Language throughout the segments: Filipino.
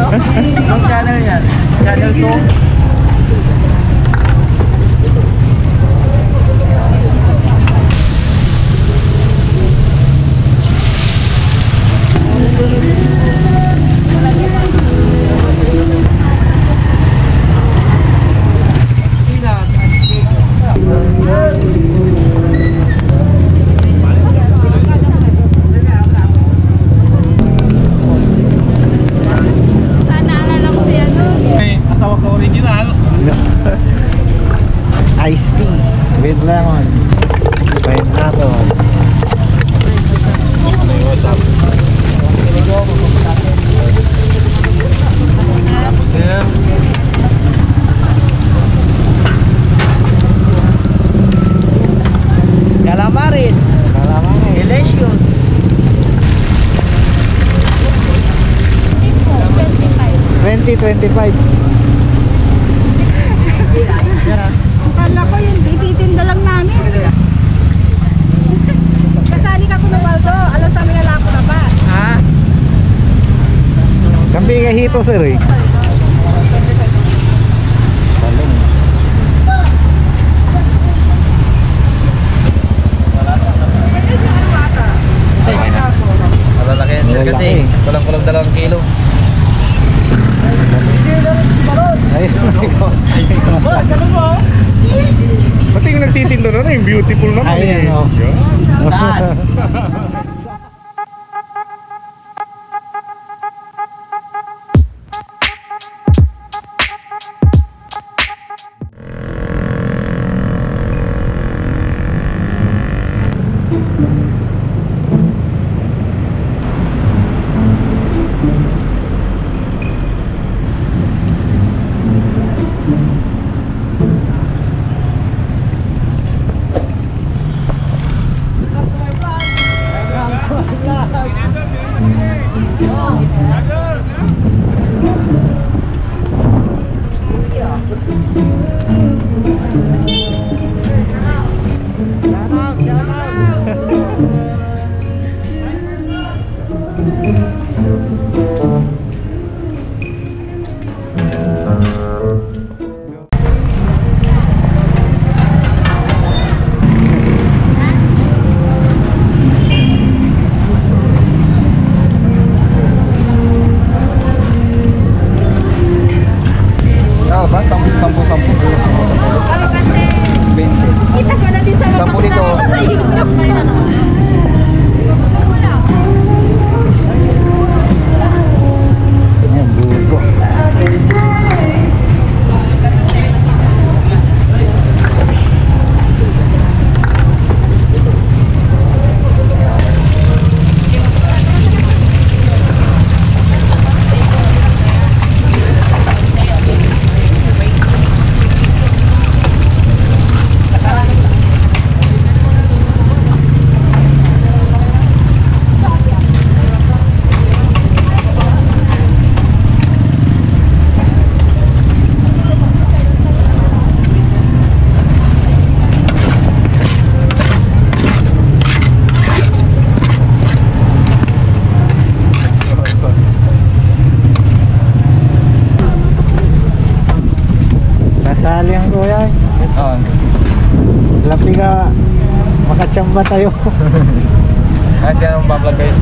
Anong channel yan? Channel 2? Iced tea with lemon. Pineapple. Calamaris. Delicious. 20-25. Akala ko yun, ititinda lang namin. Kasali ka ko ng Waldo. Alam sa mga lako na ba? Ha? Kampi kahito sir eh. Talong. Malalaki yan sir kasi kulang-kulang 2 kilo. Pati yung nagtitinda na yung beautiful naman. Ayan, oh. Saan? Lapi ka makatsamba tayo. Kasi anong bablog guys?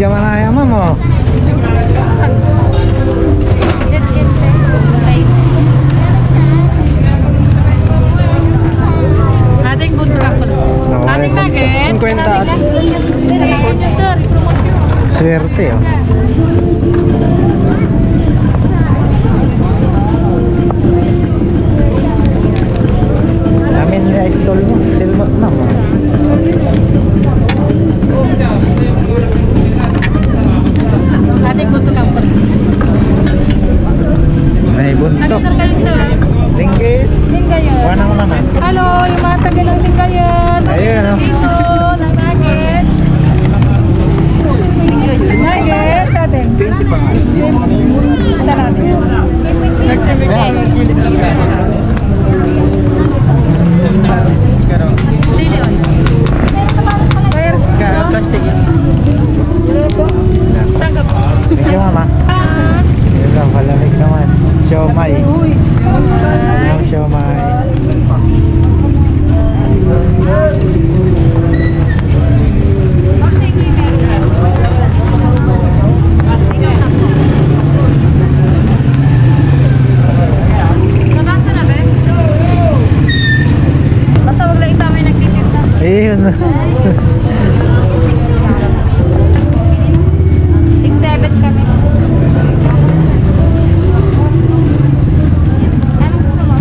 Bigyan mo na yung ma'am oh. Ating bunto lang po. Ating nuggets. 50 at Salamat niyo, sir. I-promote niyo. Swerte oh. Namin na stall mo. Silma ma'am oh. Ating bunto lang po. May Ano buntok. sir kayo, sir? Linggit. Lingayen. Kuha na ko naman. Hello, yung mga taga ng Lingayen. Ayun, oh. Dito, ng nuggets. Nuggets, atin. 20 pa nga. Isa natin. Sili oil. Where? Plastic yun. Saan ka po? Thank you mama. Ah. Ito, malamig naman. Siomay. Uy. Yung siomay. Nabasa na ba? Basta wag lang isama yung nagtitinda. Ayun. Tig 7 kami. Anong gusto mo?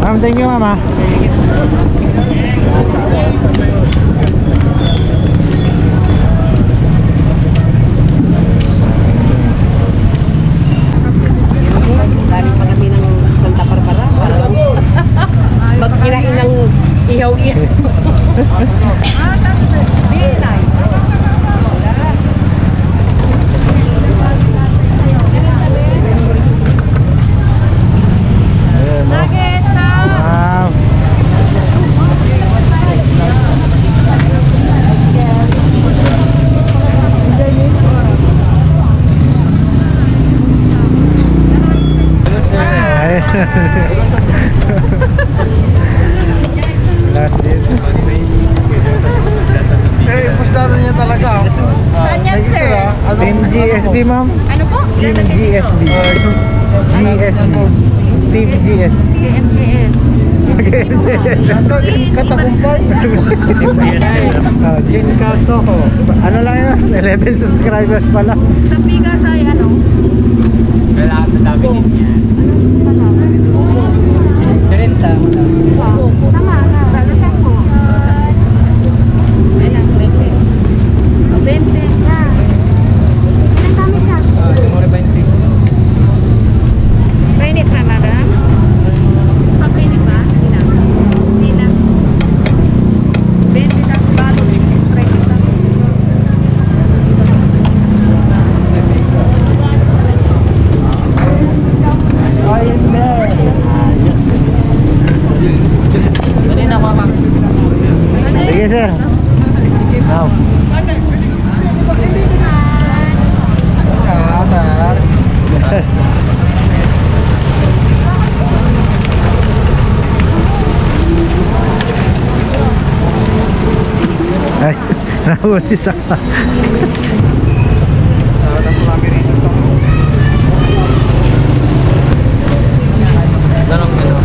Ma'am, thank you mama. Galing pa kami ng Santa Barbara. Magkinain ng ihaw-ihaw. Bilay. Ayun, no? Nuggets, ha? Wow. Ayun. Last dito. eh, pusdado niya talaga. Saan yan, sir? Team GSB ma'am. Ano po? Team GSB. GSB. Team GSB. KMKS. Katagumpay. Oh, Jessica Soho. ano lang yun? 11 subscribers pala. Sa Pigas ay ano? Wala sa dami din yan. 30. Tama na. Saan po? Ayun, 20. 20 na. Ang dami ka. Tumuri 20. Mainit na, madam? Mainit ba? Hindi na. Hindi na. 20 na sa balo. 30 na. Ayun na. Ayos. Ganun ako ma'am. Sige sir. Now. Ay, nahuli sa Ganun, ganun.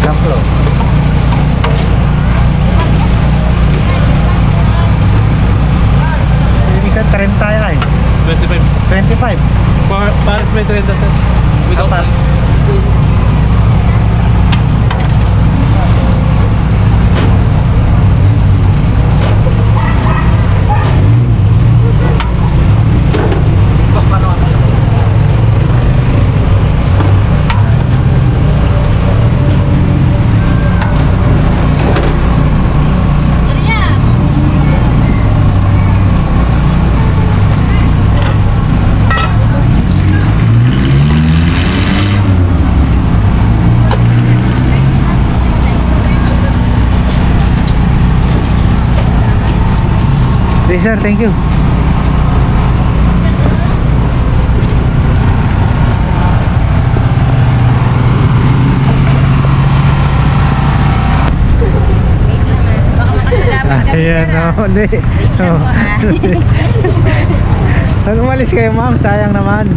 Samplo. Yung isa 30 yan. 25. 25. Paris may 30 sir. Without Apat. Paris. Sige sir, thank you. Baka makasagamit kami Ayan, sir, ah. oh, hindi. Wait lang po, ah. Pag umalis kayo ma'am, sayang naman.